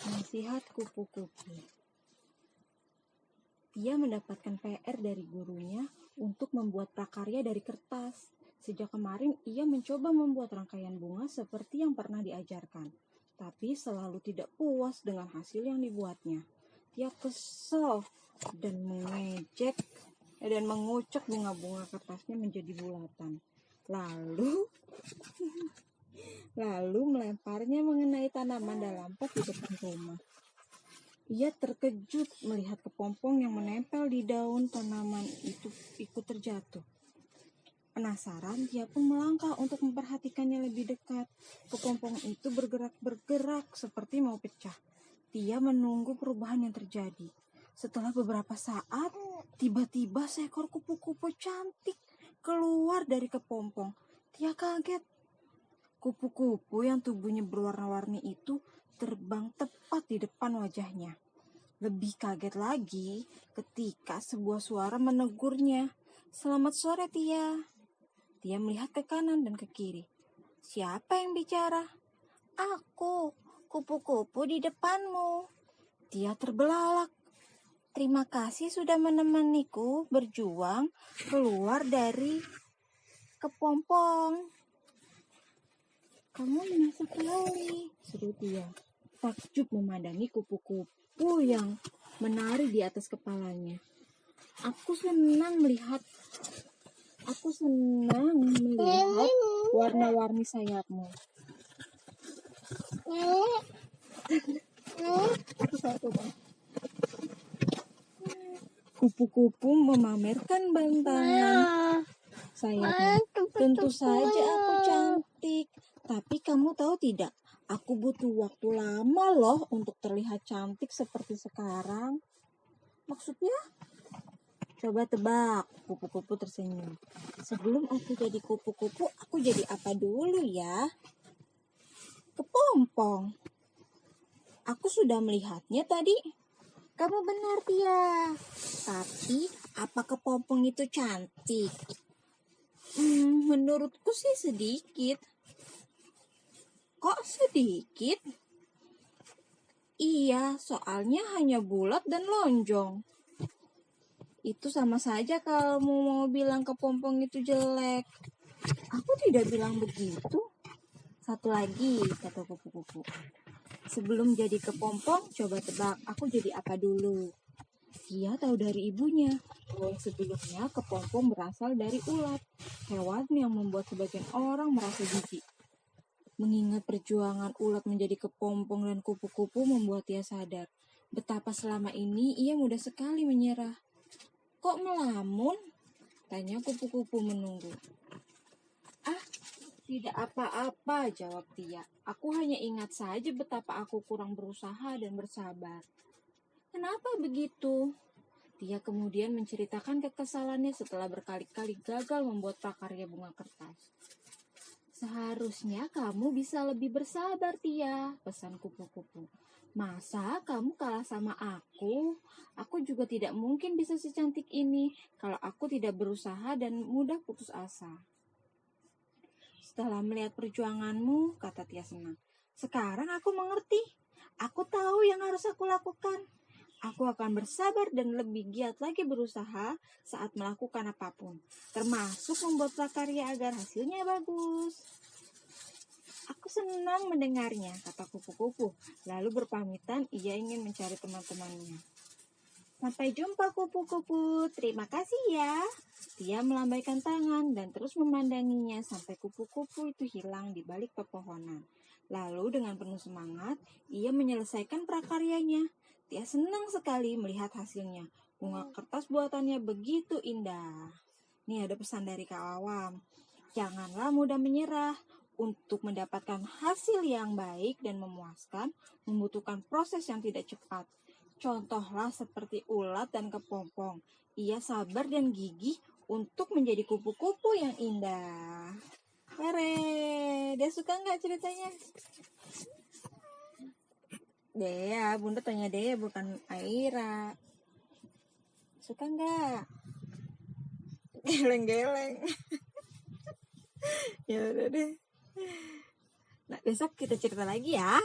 Nasihat kupu-kupu. Dia mendapatkan PR dari gurunya untuk membuat prakarya dari kertas. Sejak kemarin ia mencoba membuat rangkaian bunga seperti yang pernah diajarkan, tapi selalu tidak puas dengan hasil yang dibuatnya. Dia kesal dan mengucek bunga-bunga kertasnya menjadi bulatan. Lalu melemparnya mengenai tanaman dalam pot di depan rumah. Ia terkejut melihat kepompong yang menempel di daun tanaman itu ikut terjatuh. Penasaran, dia pun melangkah untuk memperhatikannya lebih dekat. Kepompong itu bergerak seperti mau pecah. Dia menunggu perubahan yang terjadi. Setelah beberapa saat, tiba-tiba seekor kupu-kupu cantik keluar dari kepompong. Dia kaget. Kupu-kupu yang tubuhnya berwarna-warni itu terbang tepat di depan wajahnya. Lebih kaget lagi ketika sebuah suara menegurnya. "Selamat sore, Tia." Dia melihat ke kanan dan ke kiri. "Siapa yang bicara?" "Aku, kupu-kupu di depanmu." Dia terbelalak. "Terima kasih sudah menemaniku berjuang keluar dari kepompong." "Kamu enak sekali," seru Tia. Takjub memandangi kupu-kupu yang menari di atas kepalanya. Aku senang melihat warna-warni sayapmu." Kupu-kupu memamerkan bantangan sayapnya. "Tentu saja aku cantik, tapi kamu tahu tidak? Aku butuh waktu lama loh untuk terlihat cantik seperti sekarang." "Maksudnya?" "Coba tebak." Kupu-kupu tersenyum. "Sebelum aku jadi kupu-kupu, aku jadi apa dulu ya?" "Kepompong." "Aku sudah melihatnya tadi." "Kamu benar, Tia. Tapi apa kepompong itu cantik?" Menurutku sih sedikit." "Kok sedikit?" "Iya, soalnya hanya bulat dan lonjong." "Itu sama saja kamu mau bilang kepompong itu jelek." "Aku tidak bilang begitu." "Satu lagi," kata kupu-kupu. "Sebelum jadi kepompong, coba tebak aku jadi apa dulu." Dia tahu dari ibunya bahwa sebelumnya kepompong berasal dari ulat, hewan yang membuat sebagian orang merasa jijik. Mengingat perjuangan ulat menjadi kepompong dan kupu-kupu membuat dia sadar betapa selama ini ia mudah sekali menyerah. "Kok melamun?" tanya kupu-kupu menunggu. "Ah, tidak apa-apa," jawab Tia. "Aku hanya ingat saja betapa aku kurang berusaha dan bersabar." "Kenapa begitu?" Tia kemudian menceritakan kekesalannya setelah berkali-kali gagal membuat prakarya bunga kertas. "Seharusnya kamu bisa lebih bersabar, Tia," pesan kupu-kupu. "Masa kamu kalah sama aku? Aku juga tidak mungkin bisa secantik ini kalau aku tidak berusaha dan mudah putus asa." "Setelah melihat perjuanganmu," kata Tia senang, "sekarang aku mengerti. Aku tahu yang harus aku lakukan. Aku akan bersabar dan lebih giat lagi berusaha saat melakukan apapun, termasuk membuat prakarya agar hasilnya bagus." "Aku senang mendengarnya," kata kupu-kupu. Lalu berpamitan ia ingin mencari teman-temannya. "Sampai jumpa kupu-kupu, terima kasih ya." Dia melambaikan tangan dan terus memandanginya sampai kupu-kupu itu hilang di balik pepohonan. Lalu dengan penuh semangat, ia menyelesaikan prakaryanya. Dia senang sekali melihat hasilnya. Bunga kertas buatannya begitu indah. Nih ada pesan dari Kak Awam. Janganlah mudah menyerah. Untuk mendapatkan hasil yang baik dan memuaskan, membutuhkan proses yang tidak cepat. Contohlah seperti ulat dan kepompong. Ia sabar dan gigih untuk menjadi kupu-kupu yang indah. Hore, dia suka nggak ceritanya? Dea, Bunda tanya Dea bukan Aira. Suka nggak? Geleng-geleng. Ya udah deh. Nah, besok kita cerita lagi ya.